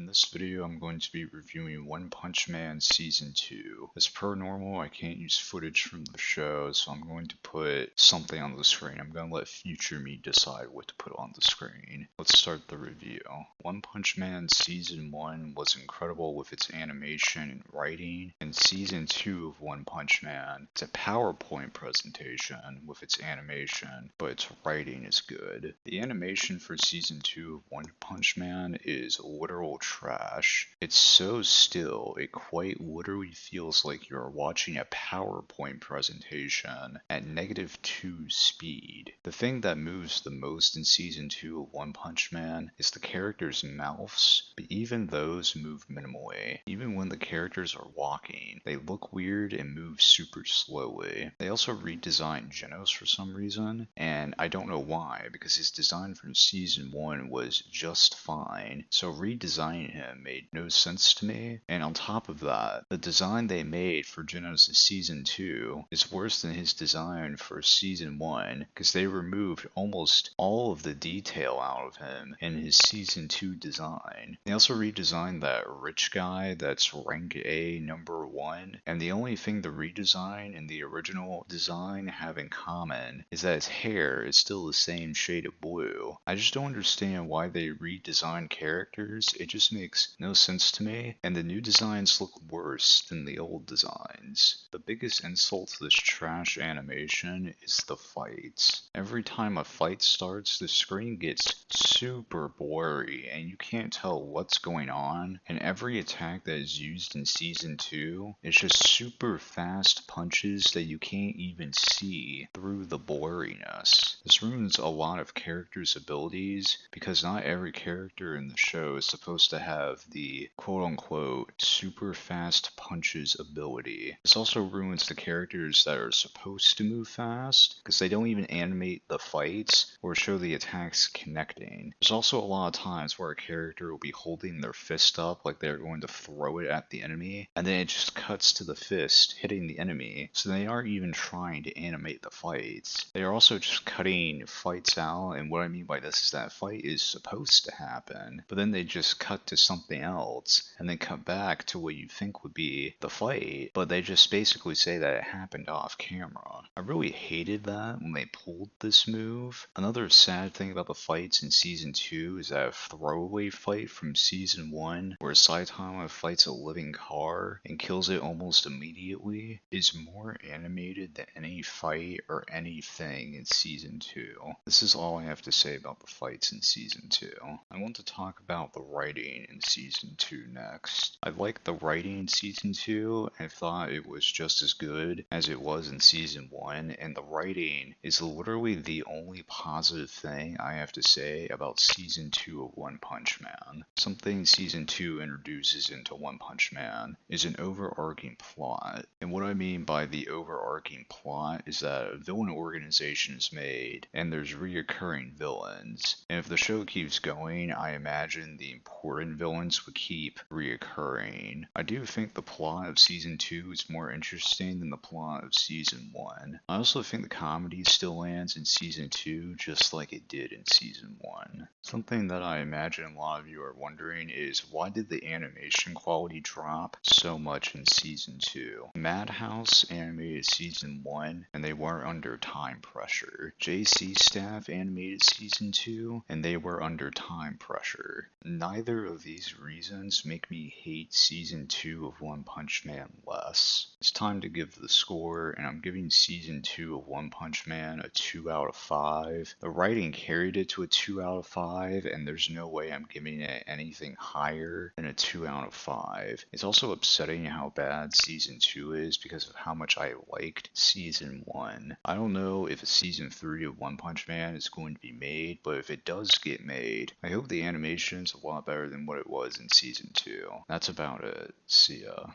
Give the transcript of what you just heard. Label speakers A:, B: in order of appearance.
A: this video, I'm going to be reviewing One Punch Man Season 2. As per normal, I can't use footage from the show, so I'm going to put something on the screen. I'm going to let future me decide what to put on the screen. Let's start the review. One Punch Man Season 1 was incredible with its animation and writing, and Season 2 of One Punch Man, it's a PowerPoint presentation with its animation, but its writing is good. The animation for Season 2 of One Punch Man is literal trash. It's so still, it quite literally feels like you're watching a PowerPoint presentation at -2 speed. The thing that moves the most in Season 2 of One Punch Man is the characters' mouths, but even those move minimally. Even when the characters are walking, they look weird and move super slowly. They also redesigned Genos for some reason, and I don't know why, because his design from Season 1 was just fine, so redesigning him made no sense to me. And on top of that, the design they made for Genos' Season 2 is worse than his design for Season 1, because they removed almost all of the detail out of him in his Season 2 design. They also redesigned that rich guy that's rank A #1, and the only thing the redesign and the original design have in common is that his hair is still the same shade of blue. I just don't understand why they redesigned characters. It just makes no sense to me, and the new designs look worse than the old designs. The biggest insult to this trash animation is the fights. Every time a fight starts, the screen gets super blurry and you can't tell what's going on, and every attack that is used in Season 2 is just super fast punches that you can't even see through the blurriness. This ruins a lot of characters' abilities because not every character in the show is supposed to have the quote-unquote super fast punches ability. This also ruins the characters that are supposed to move fast because they don't even animate the fights or show the attacks connecting. There's also a lot of times where a character will be holding their fist up like they're going to throw it at the enemy, and then it just cuts to the fist hitting the enemy, so they aren't even trying to animate the fights. They are also just cutting fights out, and what I mean by this is that fight is supposed to happen, but then they just cut to something else, and then cut back to what you think would be the fight, but they just basically say that it happened off camera. I really hated that when they pulled this move. Another sad thing about the fights in Season 2 is that a throwaway fight from Season 1, where Saitama fights a living car and kills it almost immediately, is more animated than any fight or anything in Season 2. This is all I have to say about the fights in Season 2. I want to talk about the writing in Season 2 next. I liked the writing in Season 2 and thought it was just as good as it was in Season 1, and the writing is literally the only positive thing I have to say about Season 2 of One Punch Man. Something Season 2 introduces into One Punch Man is an overarching plot, and what I mean by the overarching plot is that a villain organization is made, and there's reoccurring villains, and if the show keeps going, I imagine the important villains would keep reoccurring. I do think the plot of Season 2 is more interesting than the plot of Season 1. I also think the comedy still lands in Season 2 just like it did in Season 1. Something that I imagine a lot of you are wondering is, why did the animation quality drop so much in Season 2? Madhouse animated Season 1 and they weren't under time pressure. JC Staff animated Season 2 and they were under time pressure. Neither of these reasons make me hate Season 2 of One Punch Man less. It's time to give the score, and I'm giving Season 2 of One Punch Man a 2 out of 5. The writing carried it to a 2 out of 5, and there's no way I'm giving it anything higher than a 2 out of 5. It's also upsetting how bad Season 2 is because of how much I liked Season 1. I don't know if a Season 3 of One Punch Man is going to be made, but if it does get made, I hope the animation is a lot better than what it was in Season 2. That's about it. See ya.